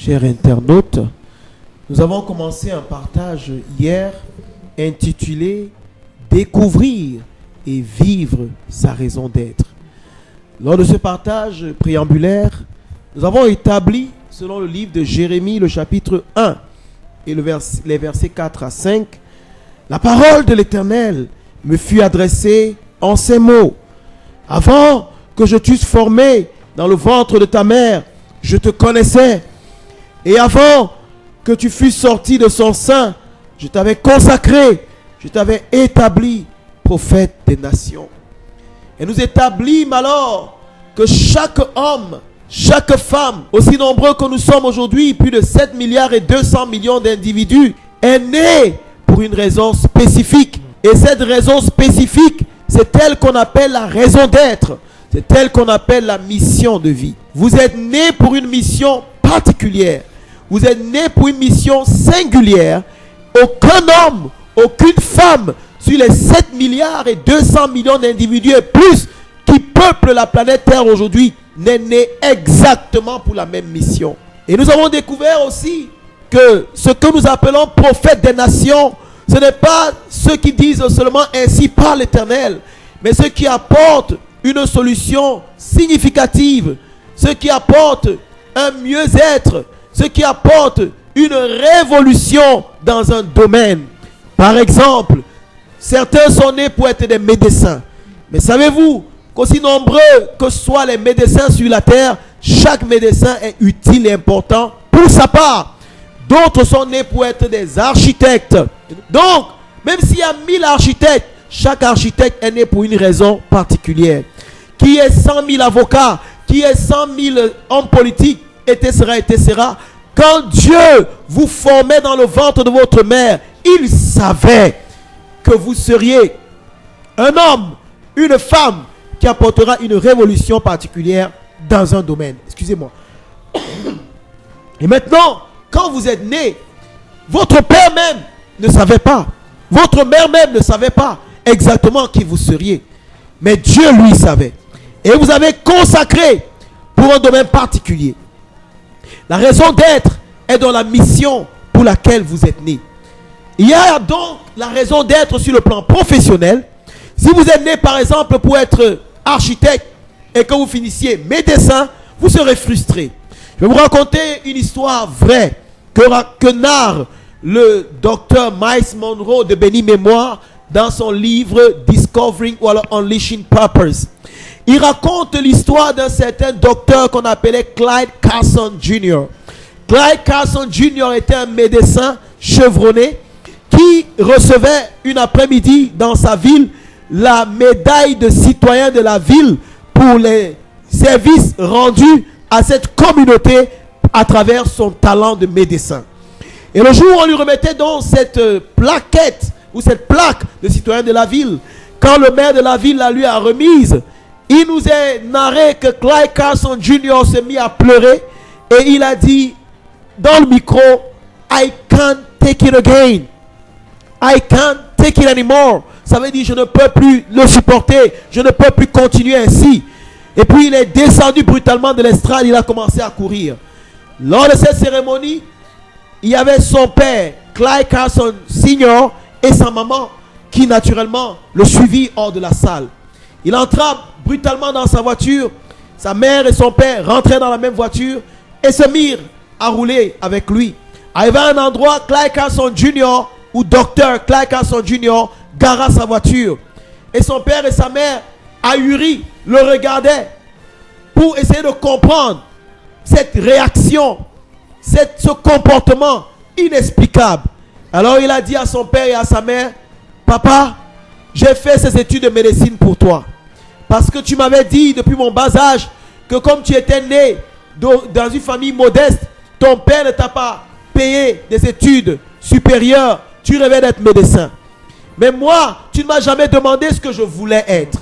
Chers internautes, nous avons commencé un partage hier intitulé « Découvrir et vivre sa raison d'être ». Lors de ce partage préambulaire, nous avons établi, selon le livre de Jérémie, le chapitre 1 et les versets 4 à 5, la parole de l'Éternel me fut adressée en ces mots. « Avant que je t'eusse formé dans le ventre de ta mère, je te connaissais. Et avant que tu fusses sorti de son sein, je t'avais consacré, je t'avais établi prophète des nations. » Et nous établîmes alors que chaque homme, chaque femme, aussi nombreux que nous sommes aujourd'hui, plus de 7 milliards et 200 millions d'individus, est né pour une raison spécifique. Et cette raison spécifique, c'est elle qu'on appelle la raison d'être. C'est elle qu'on appelle la mission de vie. Vous êtes né pour une mission particulière. Vous êtes né pour une mission singulière. Aucun homme, aucune femme sur les 7 milliards et 200 millions d'individus et plus qui peuplent la planète Terre aujourd'hui n'est né exactement pour la même mission. Et nous avons découvert aussi que ce que nous appelons prophètes des nations, ce n'est pas ceux qui disent seulement ainsi par l'Éternel, mais ceux qui apportent une solution significative, ceux qui apportent un mieux-être, ceux qui apportent une révolution dans un domaine. Par exemple, certains sont nés pour être des médecins. Mais savez-vous qu'aussi nombreux que soient les médecins sur la terre, chaque médecin est utile et important pour sa part. D'autres sont nés pour être des architectes. Donc, même s'il y a 1000 architectes, chaque architecte est né pour une raison particulière. Qui est 100 000 avocats, qui est 100 000 hommes politiques, etc. Quand Dieu vous formait dans le ventre de votre mère, il savait que vous seriez un homme, une femme qui apportera une révolution particulière dans un domaine. Excusez-moi. Et maintenant, quand vous êtes né, votre père même ne savait pas. Votre mère même ne savait pas exactement qui vous seriez. Mais Dieu lui savait. Et vous avez consacré pour un domaine particulier. La raison d'être est dans la mission pour laquelle vous êtes né. Il y a donc la raison d'être sur le plan professionnel. Si vous êtes né par exemple pour être architecte et que vous finissiez médecin, vous serez frustré. Je vais vous raconter une histoire vraie que narre le docteur Miles Monroe de bénie mémoire dans son livre Discovering or Unleashing Purpose. Il raconte l'histoire d'un certain docteur qu'on appelait Clyde Carson Jr. Clyde Carson Jr. était un médecin chevronné qui recevait une après-midi dans sa ville la médaille de citoyen de la ville pour les services rendus à cette communauté à travers son talent de médecin. Et le jour où on lui remettait donc cette plaquette ou cette plaque de citoyen de la ville, quand le maire de la ville la lui a remise, il nous est narré que Clyde Carson Jr. s'est mis à pleurer et il a dit dans le micro, I can't take it again. I can't take it anymore. Ça veut dire je ne peux plus le supporter, je ne peux plus continuer ainsi. Et puis il est descendu brutalement de l'estrade, il a commencé à courir. Lors de cette cérémonie, il y avait son père, Clyde Carson Sr. et sa maman qui naturellement le suivit hors de la salle. Il entra brutalement dans sa voiture. Sa mère et son père rentraient dans la même voiture et se mirent à rouler avec lui. Arrivé à un endroit, Clyde Carson Jr. ou Dr. Clyde Carson Jr. gara sa voiture. Et son père et sa mère, ahuris, le regardaient pour essayer de comprendre cette réaction, ce comportement inexplicable. Alors il a dit à son père et à sa mère, « Papa, j'ai fait ces études de médecine pour toi. Parce que tu m'avais dit depuis mon bas âge que comme tu étais né dans une famille modeste, ton père ne t'a pas payé des études supérieures. Tu rêvais d'être médecin. Mais moi, tu ne m'as jamais demandé ce que je voulais être.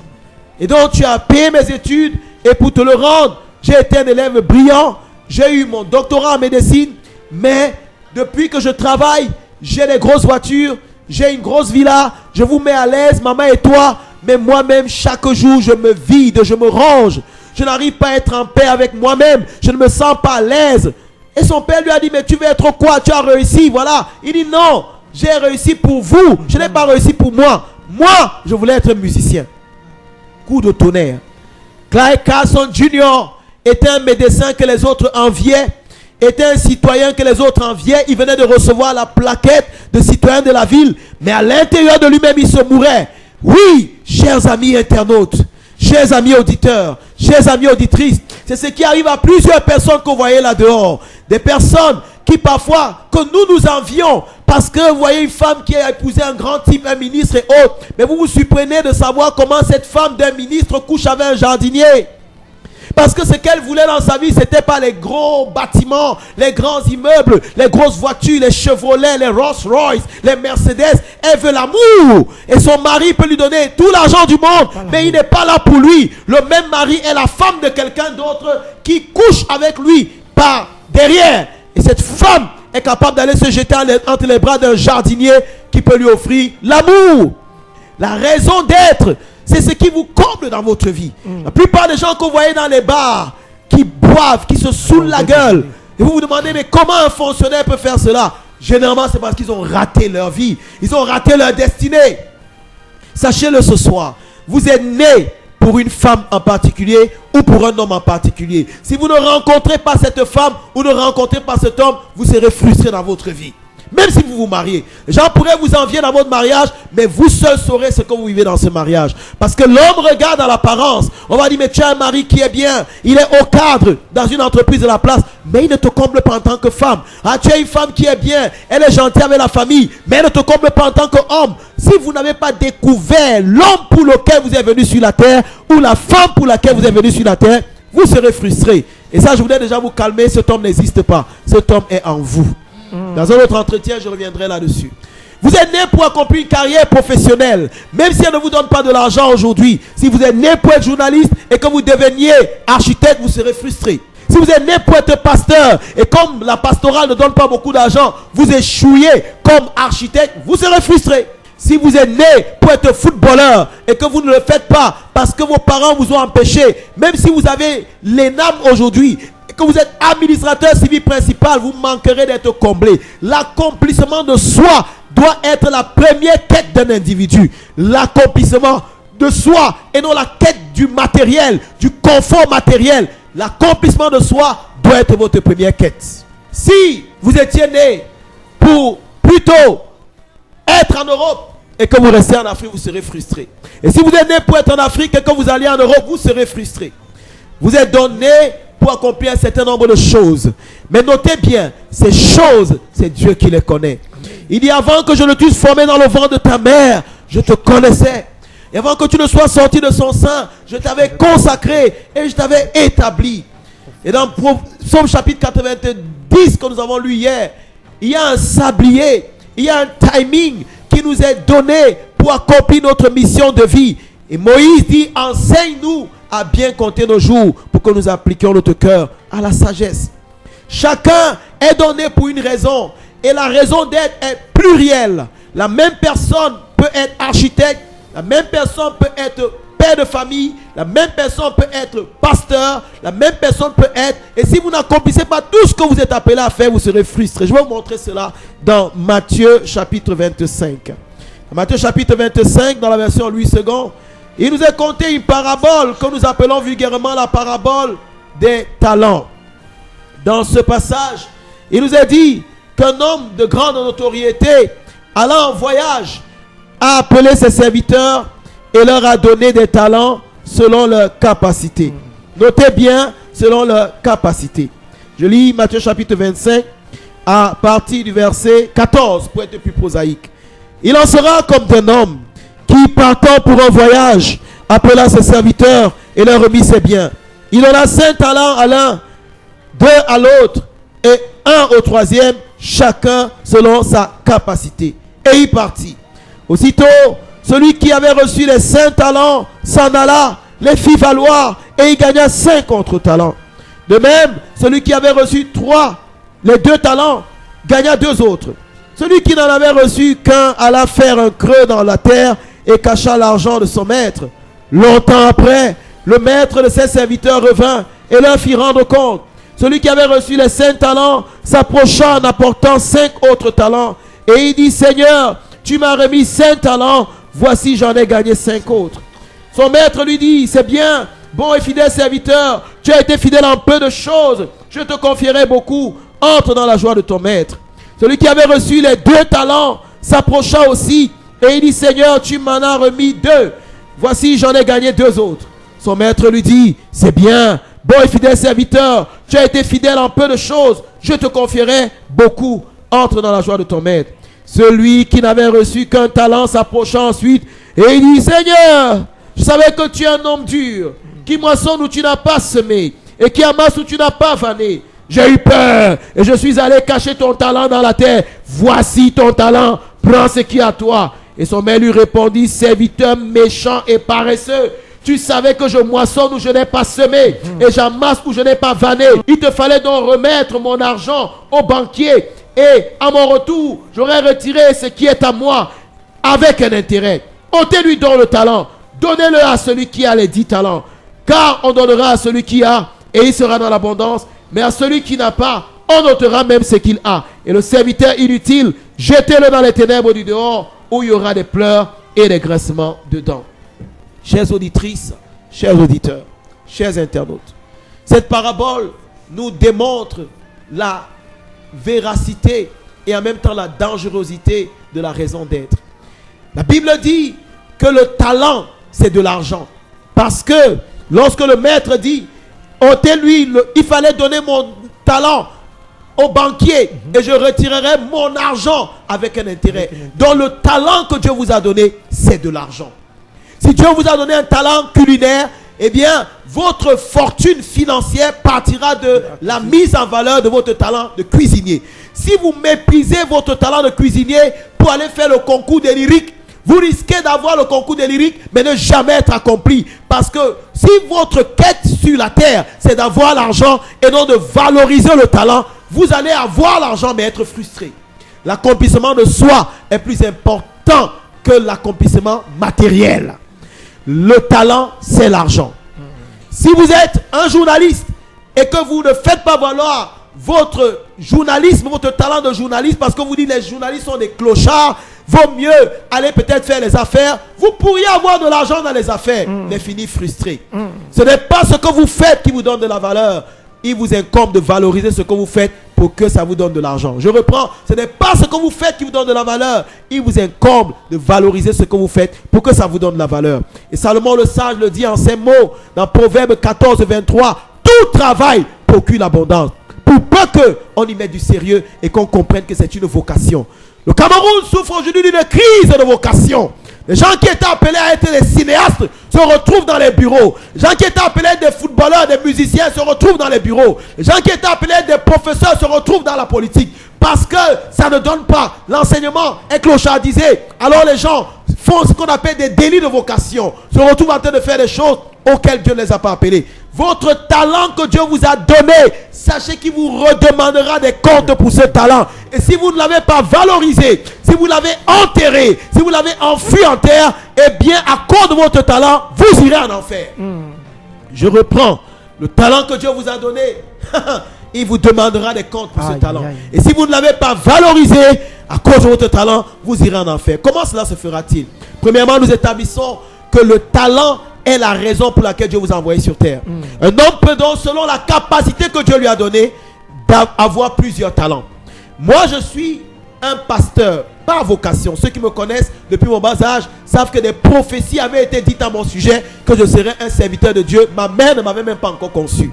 Et donc tu as payé mes études et pour te le rendre, j'ai été un élève brillant. J'ai eu mon doctorat en médecine. Mais depuis que je travaille, j'ai des grosses voitures, j'ai une grosse villa, je vous mets à l'aise, maman et toi. Mais moi-même, chaque jour, je me vide, je me range. Je n'arrive pas à être en paix avec moi-même. Je ne me sens pas à l'aise. Et son père lui a dit, mais tu veux être quoi? Tu as réussi, voilà. Il dit, non, j'ai réussi pour vous. Je n'ai pas réussi pour moi. Moi, je voulais être musicien. Coup de tonnerre. Clyde Carson Jr. était un médecin que les autres enviaient. Était un citoyen que les autres enviaient. Il venait de recevoir la plaquette de citoyen de la ville. Mais à l'intérieur de lui-même, il se mourait. Oui, chers amis internautes, chers amis auditeurs, chers amis auditrices, c'est ce qui arrive à plusieurs personnes que vous voyez là dehors. Des personnes qui parfois, que nous envions, parce que vous voyez une femme qui a épousé un grand type, un ministre et autres. Mais vous vous surprenez de savoir comment cette femme d'un ministre couche avec un jardinier. Parce que ce qu'elle voulait dans sa vie, c'était pas les gros bâtiments, les grands immeubles, les grosses voitures, les Chevrolet, les Rolls-Royce, les Mercedes. Elle veut l'amour. Et son mari peut lui donner tout l'argent du monde, mais il n'est pas là pour lui. Le même mari est la femme de quelqu'un d'autre qui couche avec lui par derrière. Et cette femme est capable d'aller se jeter entre les bras d'un jardinier qui peut lui offrir l'amour. La raison d'être, c'est ce qui vous comble dans votre vie. La plupart des gens que vous voyez dans les bars, qui boivent, qui se saoulent la gueule, et vous vous demandez, mais comment un fonctionnaire peut faire cela? Généralement, c'est parce qu'ils ont raté leur vie. Ils ont raté leur destinée. Sachez-le ce soir, vous êtes né pour une femme en particulier ou pour un homme en particulier. Si vous ne rencontrez pas cette femme ou ne rencontrez pas cet homme, vous serez frustré dans votre vie. Même si vous vous mariez, les gens pourraient vous envier dans votre mariage, mais vous seul saurez ce que vous vivez dans ce mariage. Parce que l'homme regarde à l'apparence. On va dire, mais tu as un mari qui est bien, il est au cadre dans une entreprise de la place, mais il ne te comble pas en tant que femme. Ah, tu as une femme qui est bien, elle est gentille avec la famille, mais elle ne te comble pas en tant qu'homme. Si vous n'avez pas découvert l'homme pour lequel vous êtes venu sur la terre, ou la femme pour laquelle vous êtes venu sur la terre, vous serez frustré. Et ça, je voulais déjà vous calmer, cet homme n'existe pas. Cet homme est en vous. Dans un autre entretien, je reviendrai là-dessus. Vous êtes né pour accomplir une carrière professionnelle. Même si elle ne vous donne pas de l'argent aujourd'hui. Si vous êtes né pour être journaliste et que vous deveniez architecte, vous serez frustré. Si vous êtes né pour être pasteur et comme la pastorale ne donne pas beaucoup d'argent, vous échouez comme architecte, vous serez frustré. Si vous êtes né pour être footballeur et que vous ne le faites pas parce que vos parents vous ont empêché, même si vous avez l'ENAM aujourd'hui, que vous êtes administrateur civil principal, vous manquerez d'être comblé. L'accomplissement de soi doit être la première quête d'un individu. L'accomplissement de soi et non la quête du matériel, du confort matériel. L'accomplissement de soi doit être votre première quête. Si vous étiez né pour plutôt être en Europe et que vous restez en Afrique, vous serez frustré. Et si vous êtes né pour être en Afrique et que vous allez en Europe, vous serez frustré. Vous êtes donné pour accomplir un certain nombre de choses. Mais notez bien, ces choses, c'est Dieu qui les connaît. Il dit, avant que je ne t'eusse formé dans le ventre de ta mère, je te connaissais. Et avant que tu ne sois sorti de son sein, je t'avais consacré et je t'avais établi. Et dans Psaume chapitre 90 que nous avons lu hier, il y a un sablier, il y a un timing qui nous est donné pour accomplir notre mission de vie. Et Moïse dit, enseigne-nous à bien compter nos jours pour que nous appliquions notre cœur à la sagesse. Chacun est donné pour une raison et la raison d'être est plurielle. La même personne peut être architecte, la même personne peut être père de famille, la même personne peut être pasteur, la même personne peut être... Et si vous n'accomplissez pas tout ce que vous êtes appelé à faire, vous serez frustré. Je vais vous montrer cela dans Matthieu chapitre 25. Matthieu chapitre 25, dans la version Louis II, il nous a conté une parabole que nous appelons vulgairement la parabole des talents. Dans ce passage, il nous a dit qu'un homme de grande notoriété allant en voyage a appelé ses serviteurs et leur a donné des talents selon leur capacité. Notez bien, selon leur capacité. Je lis Matthieu chapitre 25 à partir du verset 14 pour être plus prosaïque. Il en sera comme d'un homme qui, partant pour un voyage, appela ses serviteurs et leur remit ses biens. Il donna 5 talents à l'un, 2 à l'autre et 1 au troisième, chacun selon sa capacité. Et il partit. Aussitôt, celui qui avait reçu les 5 talents s'en alla, les fit valoir et il gagna 5 autres talents. De même, celui qui avait reçu les 2 talents, gagna 2 autres. Celui qui n'en avait reçu qu'un alla faire un creux dans la terre et cacha l'argent de son maître. Longtemps après, le maître de ses serviteurs revint et leur fit rendre compte. celui qui avait reçu les 5 talents s'approcha en apportant 5 autres talents. Et il dit, Seigneur, tu m'as remis 5 talents, voici j'en ai gagné 5 autres. Son maître lui dit, c'est bien, bon et fidèle serviteur, tu as été fidèle en peu de choses, je te confierai beaucoup, entre dans la joie de ton maître. Celui qui avait reçu les 2 talents s'approcha aussi et il dit, Seigneur, tu m'en as remis 2, voici j'en ai gagné 2 autres. Son maître lui dit, c'est bien, bon et fidèle serviteur, tu as été fidèle en peu de choses, je te confierai beaucoup, entre dans la joie de ton maître. Celui qui n'avait reçu qu'un talent s'approcha ensuite et il dit, Seigneur, je savais que tu es un homme dur, qui moissonne où tu n'as pas semé et qui amasse où tu n'as pas vanné. J'ai eu peur et je suis allé cacher ton talent dans la terre. Voici ton talent, prends ce qui est à toi. Et son maître lui répondit, serviteur méchant et paresseux, tu savais que je moissonne où je n'ai pas semé et j'amasse où je n'ai pas vanné. Il te fallait donc remettre mon argent au banquier et à mon retour, j'aurais retiré ce qui est à moi avec un intérêt. Ôtez-lui donc le talent, donnez-le à celui qui a les 10 talents, car on donnera à celui qui a et il sera dans l'abondance, mais à celui qui n'a pas, on ôtera même ce qu'il a. Et le serviteur inutile, jetez-le dans les ténèbres du dehors, où il y aura des pleurs et des graissements dedans. Chères auditrices, chers auditeurs, chers internautes, cette parabole nous démontre la véracité et en même temps la dangerosité de la raison d'être. La Bible dit que le talent, c'est de l'argent. Parce que lorsque le maître dit, ôtez-lui, il fallait donner mon talent au banquier et je retirerai mon argent avec un intérêt. Donc le talent que Dieu vous a donné, c'est de l'argent. Si Dieu vous a donné un talent culinaire, eh bien, votre fortune financière partira de la mise en valeur de votre talent de cuisinier. Si vous méprisez votre talent de cuisinier pour aller faire le concours des lyriques, vous risquez d'avoir le concours des lyriques, mais ne jamais être accompli. Parce que si votre quête sur la terre, c'est d'avoir l'argent et non de valoriser le talent, vous allez avoir l'argent, mais être frustré. L'accomplissement de soi est plus important que l'accomplissement matériel. Le talent, c'est l'argent. Si vous êtes un journaliste et que vous ne faites pas valoir votre journalisme, votre talent de journaliste, parce que vous dites les journalistes sont des clochards, vaut mieux aller peut-être faire les affaires. Vous pourriez avoir de l'argent dans les affaires, mais finir frustré. Ce n'est pas ce que vous faites qui vous donne de la valeur. Il vous incombe de valoriser ce que vous faites pour que ça vous donne de l'argent. Je reprends, ce n'est pas ce que vous faites qui vous donne de la valeur. Il vous incombe de valoriser ce que vous faites pour que ça vous donne de la valeur. Et Salomon le sage le dit en ces mots, dans Proverbe 14, 23, tout travail procure l'abondance. Pour peu qu'on y mette du sérieux et qu'on comprenne que c'est une vocation. Le Cameroun souffre aujourd'hui d'une crise de vocation. Les gens qui étaient appelés à être des cinéastes se retrouvent dans les bureaux. Les gens qui étaient appelés à être des footballeurs, des musiciens se retrouvent dans les bureaux. Les gens qui étaient appelés à être des professeurs se retrouvent dans la politique. Parce que ça ne donne pas. L'enseignement est clochardisé. Alors les gens font ce qu'on appelle des délits de vocation. Se retrouvent en train de faire des choses auxquelles Dieu ne les a pas appelés. Votre talent que Dieu vous a donné, sachez qu'il vous redemandera des comptes pour ce talent. Et si vous ne l'avez pas valorisé, si vous l'avez enterré, si vous l'avez enfui en terre, eh bien à cause de votre talent, vous irez en enfer. Je reprends. Le talent que Dieu vous a donné, il vous demandera des comptes pour ce talent. Et si vous ne l'avez pas valorisé, à cause de votre talent, vous irez en enfer. Comment cela se fera-t-il? Premièrement, nous établissons que le talent est la raison pour laquelle Dieu vous a envoyé sur terre. Un homme peut donc, selon la capacité que Dieu lui a donnée, avoir plusieurs talents. Moi, je suis un pasteur par vocation. Ceux qui me connaissent depuis mon bas âge savent que des prophéties avaient été dites à mon sujet, que je serais un serviteur de Dieu. Ma mère ne m'avait même pas encore conçu.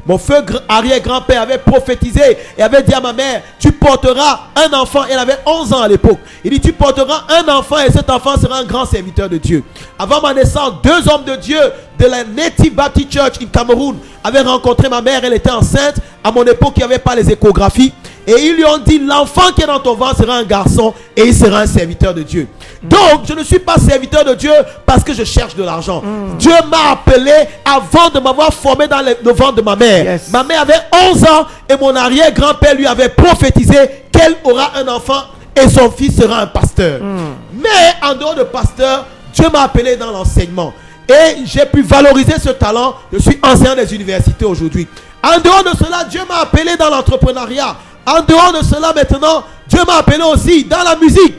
Mon feu arrière-grand-père avait prophétisé et avait dit à ma mère, tu porteras un enfant. Elle avait 11 ans à l'époque. Il dit, tu porteras un enfant et cet enfant sera un grand serviteur de Dieu. Avant ma naissance, 2 hommes de Dieu de la Native Baptist Church in Cameroun avaient rencontré ma mère. Elle était enceinte. À mon époque, il n'y avait pas les échographies. Et ils lui ont dit, l'enfant qui est dans ton ventre sera un garçon et il sera un serviteur de Dieu. Donc, je ne suis pas serviteur de Dieu parce que je cherche de l'argent. Dieu m'a appelé avant de m'avoir formé dans le ventre de ma mère. Ma mère avait 11 ans et mon arrière-grand-père lui avait prophétisé qu'elle aura un enfant et son fils sera un pasteur. Mais en dehors de pasteur, Dieu m'a appelé dans l'enseignement. Et j'ai pu valoriser ce talent. Je suis enseignant des universités aujourd'hui. En dehors de cela, Dieu m'a appelé dans l'entrepreneuriat. En dehors de cela, maintenant, Dieu m'a appelé aussi dans la musique.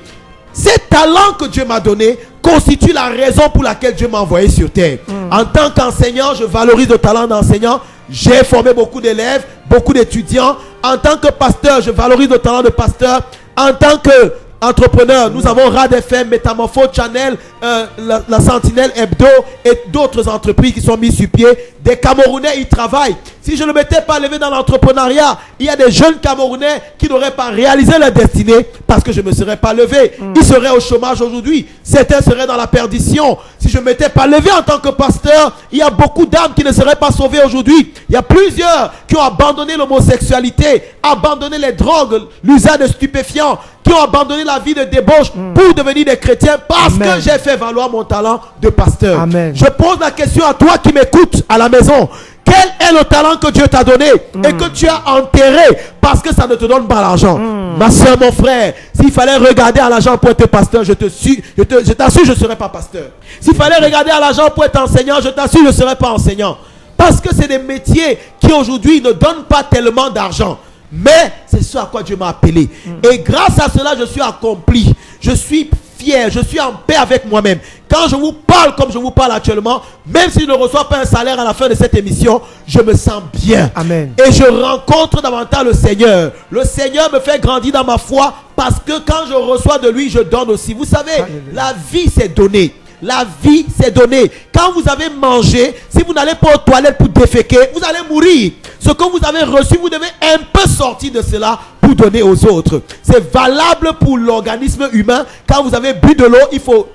Ces talents que Dieu m'a donnés constituent la raison pour laquelle Dieu m'a envoyé sur terre. En tant qu'enseignant, je valorise le talent d'enseignant. J'ai formé beaucoup d'élèves, beaucoup d'étudiants. En tant que pasteur, je valorise le talent de pasteur. En tant qu'entrepreneur, nous avons Rad FM, Métamorphose Channel, la Sentinelle Hebdo et d'autres entreprises qui sont mises sur pied. Des Camerounais, ils travaillent. Si je ne m'étais pas levé dans l'entrepreneuriat, il y a des jeunes Camerounais qui n'auraient pas réalisé leur destinée parce que je ne me serais pas levé. Ils seraient au chômage aujourd'hui. Certains seraient dans la perdition. Si je ne m'étais pas levé en tant que pasteur, il y a beaucoup d'âmes qui ne seraient pas sauvées aujourd'hui. Il y a plusieurs qui ont abandonné l'homosexualité, abandonné les drogues, l'usage de stupéfiants, qui ont abandonné la vie de débauche pour devenir des chrétiens parce que j'ai fait valoir mon talent de pasteur. Amen. Je pose la question à toi qui m'écoutes à la maison. Quel est le talent que Dieu t'a donné et que tu as enterré parce que ça ne te donne pas l'argent? Ma soeur, mon frère, s'il fallait regarder à l'argent pour être pasteur, je t'assure, je ne serais pas pasteur. S'il fallait regarder à l'argent pour être enseignant, je t'assure, je ne serais pas enseignant. Parce que c'est des métiers qui aujourd'hui ne donnent pas tellement d'argent. Mais c'est ce à quoi Dieu m'a appelé. Et grâce à cela, je suis accompli. Je suis fier, je suis en paix avec moi-même. Quand je vous parle comme je vous parle actuellement, même si je ne reçois pas un salaire à la fin de cette émission, je me sens bien. Amen. Et je rencontre davantage le Seigneur. Le Seigneur me fait grandir dans ma foi parce que quand je reçois de lui, je donne aussi. Vous savez, la vie c'est donné. La vie c'est donné. Quand vous avez mangé, si vous n'allez pas aux toilettes pour déféquer, vous allez mourir. Ce que vous avez reçu, vous devez un peu sortir de cela pour donner aux autres. C'est valable pour l'organisme humain. Quand vous avez bu de l'eau, il faut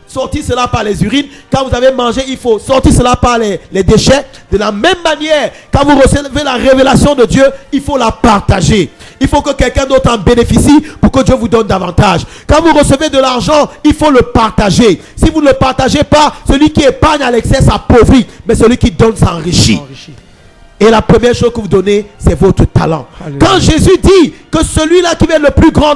sortir cela par les urines. Quand vous avez mangé, il faut sortir cela par les déchets. De la même manière, quand vous recevez la révélation de Dieu, il faut la partager. Il faut que quelqu'un d'autre en bénéficie pour que Dieu vous donne davantage. Quand vous recevez de l'argent, il faut le partager. Si vous ne le partagez pas, celui qui épargne à l'excès s'appauvrit, mais celui qui donne s'enrichit. Et la première chose que vous donnez, c'est votre talent. Alléluia. Quand Jésus dit que celui-là qui est le plus grand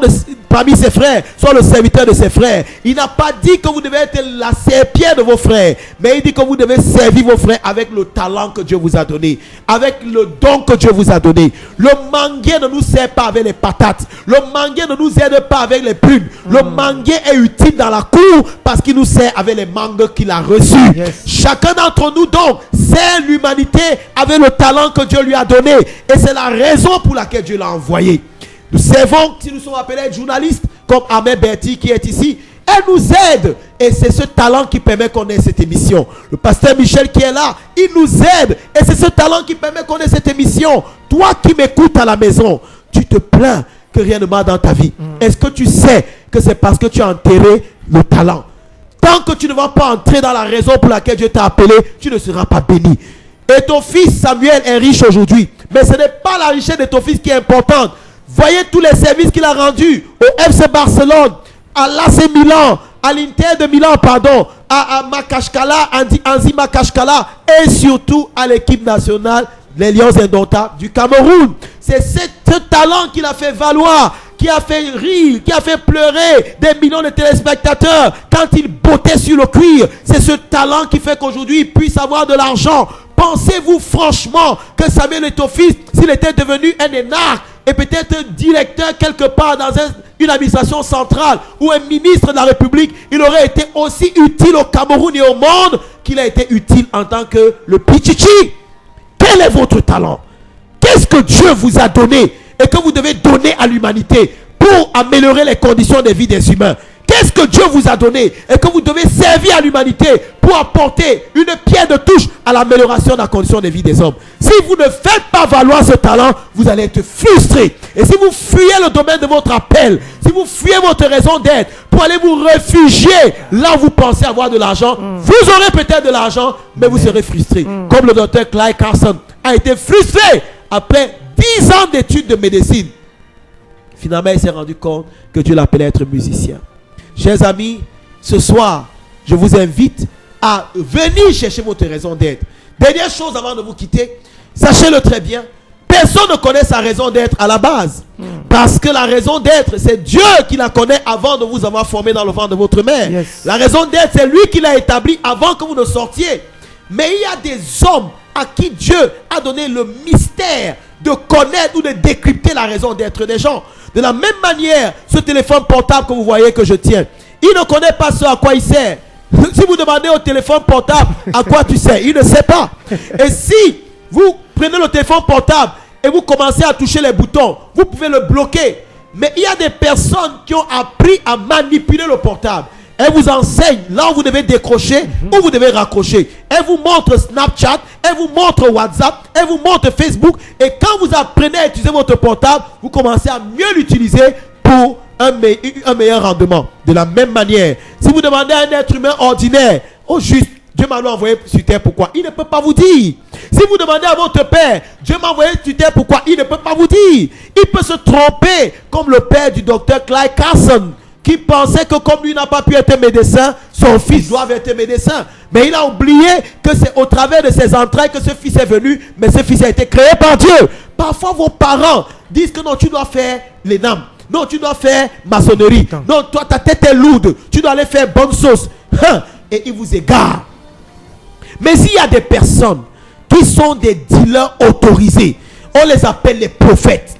parmi ses frères soit le serviteur de ses frères, il n'a pas dit que vous devez être la serpillère de vos frères, mais il dit que vous devez servir vos frères avec le talent que Dieu vous a donné, avec le don que Dieu vous a donné. Le manguier ne nous sert pas avec les patates. Le manguier ne nous aide pas avec les plumes. Le manguier est utile dans la cour parce qu'il nous sert avec les mangues qu'il a reçus. Yes. Chacun d'entre nous donc sert l'humanité avec le talent que Dieu lui a donné. Et c'est la raison pour laquelle Dieu l'a envoyé. Nous servons, si nous sommes appelés journalistes, comme Ahmed Berti qui est ici, elle nous aide. Et c'est ce talent qui permet qu'on ait cette émission. Le pasteur Michel qui est là, il nous aide. Et c'est ce talent qui permet qu'on ait cette émission. Toi qui m'écoutes à la maison, tu te plains que rien ne marche dans ta vie. Est-ce que tu sais que c'est parce que tu as enterré le talent? Tant que tu ne vas pas entrer dans la raison pour laquelle Dieu t'a appelé, tu ne seras pas béni. Et ton fils Samuel est riche aujourd'hui. Mais ce n'est pas la richesse de ton fils qui est importante. Voyez tous les services qu'il a rendus au FC Barcelone, à l'AC Milan, à l'Inter de Milan, pardon, à Makashkala, Anzi Makashkala, et surtout à l'équipe nationale, les Lions Indomptables du Cameroun. C'est ce talent qu'il a fait valoir, qui a fait rire, qui a fait pleurer des millions de téléspectateurs quand il bottait sur le cuir. C'est ce talent qui fait qu'aujourd'hui il puisse avoir de l'argent. Pensez-vous franchement que Samuel Eto'o-Fils, s'il était devenu un énarque et peut-être directeur quelque part dans une administration centrale ou un ministre de la République, il aurait été aussi utile au Cameroun et au monde qu'il a été utile en tant que le Pichichi? Quel est votre talent? Qu'est-ce que Dieu vous a donné et que vous devez donner à l'humanité pour améliorer les conditions de vie des humains? Qu'est-ce que Dieu vous a donné et que vous devez servir à l'humanité pour apporter une pierre de touche à l'amélioration de la condition de vie des hommes? Si vous ne faites pas valoir ce talent, vous allez être frustré. Et si vous fuyez le domaine de votre appel, si vous fuyez votre raison d'être pour aller vous réfugier là où vous pensez avoir de l'argent, vous aurez peut-être de l'argent, mais vous serez frustré. Comme le docteur Clyde Carson a été frustré après 10 ans d'études de médecine. Finalement, il s'est rendu compte que Dieu l'appelait à être musicien. Chers amis, ce soir, je vous invite à venir chercher votre raison d'être. Dernière chose avant de vous quitter, sachez-le très bien, personne ne connaît sa raison d'être à la base. Parce que la raison d'être, c'est Dieu qui la connaît avant de vous avoir formé dans le ventre de votre mère. Yes. La raison d'être, c'est lui qui l'a établie avant que vous ne sortiez. Mais il y a des hommes à qui Dieu a donné le mystère de connaître ou de décrypter la raison d'être des gens. De la même manière, ce téléphone portable que vous voyez que je tiens, il ne connaît pas ce à quoi il sert. Si vous demandez au téléphone portable à quoi tu sers, il ne sait pas. Et si vous prenez le téléphone portable et vous commencez à toucher les boutons, vous pouvez le bloquer. Mais il y a des personnes qui ont appris à manipuler le portable. Elle vous enseigne là où vous devez décrocher, où vous devez raccrocher. Elle vous montre Snapchat, elle vous montre WhatsApp, elle vous montre Facebook. Et quand vous apprenez à utiliser votre portable, vous commencez à mieux l'utiliser pour un meilleur rendement. De la même manière, si vous demandez à un être humain ordinaire, au juste, Dieu m'a envoyé sur terre, pourquoi? Il ne peut pas vous dire. Si vous demandez à votre père, Dieu m'a envoyé sur terre, pourquoi? Il ne peut pas vous dire. Il peut se tromper, comme le père du docteur Clive Carson, qui pensait que comme lui n'a pas pu être médecin, son fils doit être médecin. Mais il a oublié que c'est au travers de ses entrailles que ce fils est venu, mais ce fils a été créé par Dieu. Parfois, vos parents disent que non, tu dois faire l'ENAM. Non, tu dois faire maçonnerie. Non, toi, ta tête est lourde. Tu dois aller faire bonne sauce. Et ils vous égarent. Mais s'il y a des personnes qui sont des dealers autorisés, on les appelle les prophètes.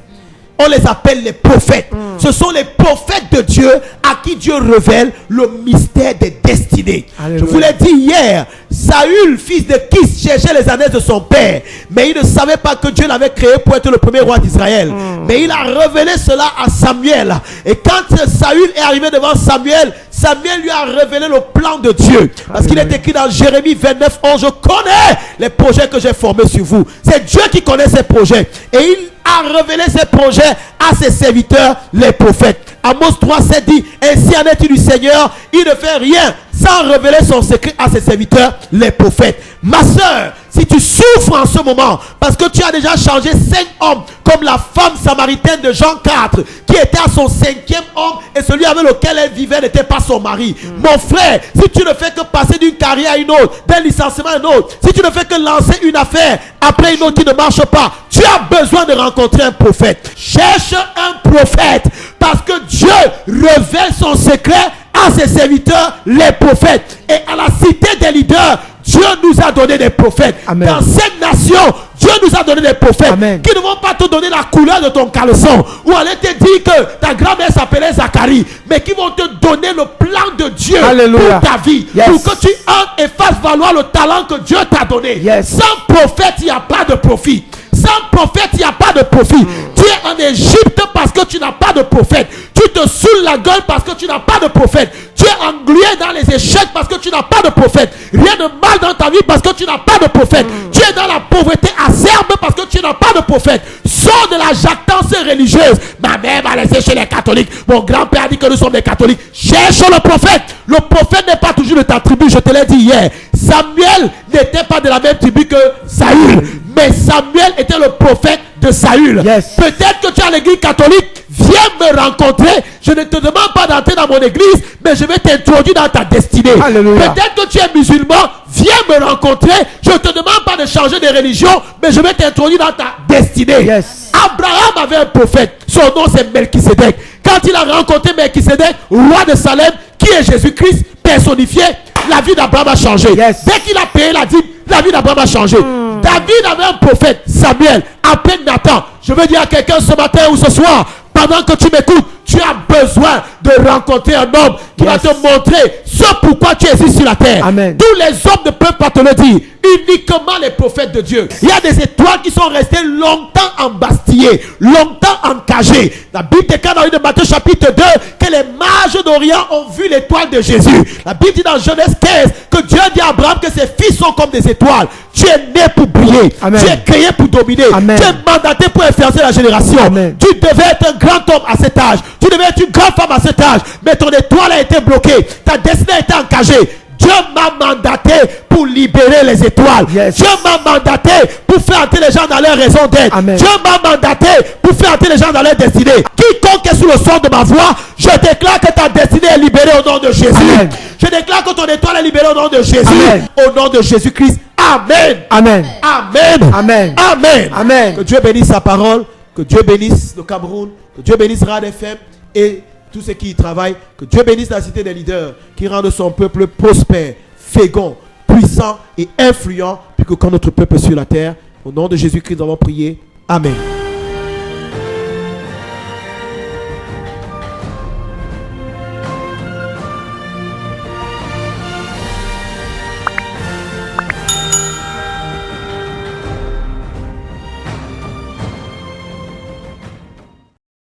On les appelle les prophètes. Ce sont les prophètes de Dieu à qui Dieu révèle le mystère des destinées. Alléluia. Je vous l'ai dit hier, Saül, fils de Kis, cherchait les années de son père. Mais il ne savait pas que Dieu l'avait créé pour être le premier roi d'Israël. Mais il a révélé cela à Samuel. Et quand Saül est arrivé devant Samuel, Samuel lui a révélé le plan de Dieu. Parce qu'il est écrit dans Jérémie 29, 11, je connais les projets que j'ai formés sur vous. C'est Dieu qui connaît ces projets. Et il a révélé ses projets à ses serviteurs, les prophètes. Amos 3, 7 dit, ainsi en est-il du Seigneur, il ne fait rien sans révéler son secret à ses serviteurs, les prophètes. Ma soeur, si tu souffres en ce moment, parce que tu as déjà changé 5 hommes, comme la femme samaritaine de Jean 4, qui était à son 5e homme, et celui avec lequel elle vivait n'était pas son mari. Mon frère, si tu ne fais que passer d'une carrière à une autre, d'un licenciement à un autre, si tu ne fais que lancer une affaire après une autre qui ne marche pas, tu as besoin de rencontrer un prophète. Cherche un prophète, parce que Dieu révèle son secret à ses serviteurs, les prophètes. Et à la cité des leaders, Dieu nous a donné des prophètes. Amen. Dans cette nation, Dieu nous a donné des prophètes. Amen. Qui ne vont pas te donner la couleur de ton caleçon, ou aller te dire que ta grand-mère s'appelait Zacharie, mais qui vont te donner le plan de Dieu. Alléluia. Pour ta vie. Yes. Pour que tu entres et fasses valoir le talent que Dieu t'a donné. Yes. Sans prophète, il n'y a pas de profit. Sans prophète, il n'y a pas de profit. Tu es en Égypte parce que tu n'as pas de prophète. Tu te saoules la gueule parce que tu n'as pas de prophète. Tu es englué dans les échecs parce que tu n'as pas de prophète. Rien de mal dans ta vie parce que tu n'as pas de prophète. Tu es dans la pauvreté acerbe parce que tu n'as pas de prophète. Sors de la jactance religieuse. Ma mère m'a laissé chez les catholiques. Mon grand-père a dit que nous sommes des catholiques. Cherche le prophète. Le prophète n'est pas toujours de ta tribu. Je te l'ai dit hier. Samuel n'était pas de la même tribu que Saül. Mais Samuel était le prophète de Saül. Yes. Peut-être que tu es à l'église catholique. Viens me rencontrer. Je ne te demande pas d'entrer dans mon église, mais je vais t'introduire dans ta destinée. Peut-être que tu es musulman. Viens me rencontrer. Je ne te demande pas de changer de religion, mais je vais t'introduire dans ta destinée. Yes. Abraham avait un prophète. Son nom c'est Melchisedec. Quand il a rencontré Melchisedec, roi de Salem, qui est Jésus-Christ personnifié, la vie d'Abraham a changé. Yes. Dès qu'il a payé la dîme, la vie d'Abraham a changé. David avait un prophète, Samuel, appelle Nathan. Je veux dire à quelqu'un ce matin ou ce soir, pendant que tu m'écoutes, tu as besoin de rencontrer un homme qui va te montrer ce pourquoi tu existes sur la terre. Amen. Tous les hommes ne peuvent pas te le dire. Uniquement les prophètes de Dieu. Il y a des étoiles qui sont restées longtemps embastillées, longtemps encagées. La Bible déclare dans Matthieu chapitre 2 que les mages d'Orient ont vu l'étoile de Jésus. La Bible dit dans Genèse 15 que Dieu dit à Abraham que ses fils sont comme des étoiles. Tu es né pour briller. Amen. Tu es créé pour dominer. Amen. Tu es mandaté pour influencer la génération. Amen. Tu devais être un grand homme à cet âge. Tu devais être une grande femme à cet âge. Mais ton étoile a été bloquée. Ta destinée a été encagée. Dieu m'a mandaté pour libérer les étoiles. Yes. Dieu m'a mandaté pour faire entrer les gens dans leur raison d'être. Dieu m'a mandaté pour faire entrer les gens dans leur destinée. Quiconque est sous le son de ma voix, je déclare que ta destinée est libérée au nom de Jésus. Amen. Je déclare que ton étoile est libérée au nom de Jésus. Amen. Au nom de Jésus-Christ. Amen. Amen. Amen. Amen. Amen. Amen. Que Dieu bénisse sa parole. Que Dieu bénisse le Cameroun. Que Dieu bénisse Rad FM et tous ceux qui y travaillent. Que Dieu bénisse la cité des leaders qui rendent son peuple prospère, fécond, puissant et influent, puis que quand notre peuple est sur la terre, au nom de Jésus-Christ, nous avons prié. Amen.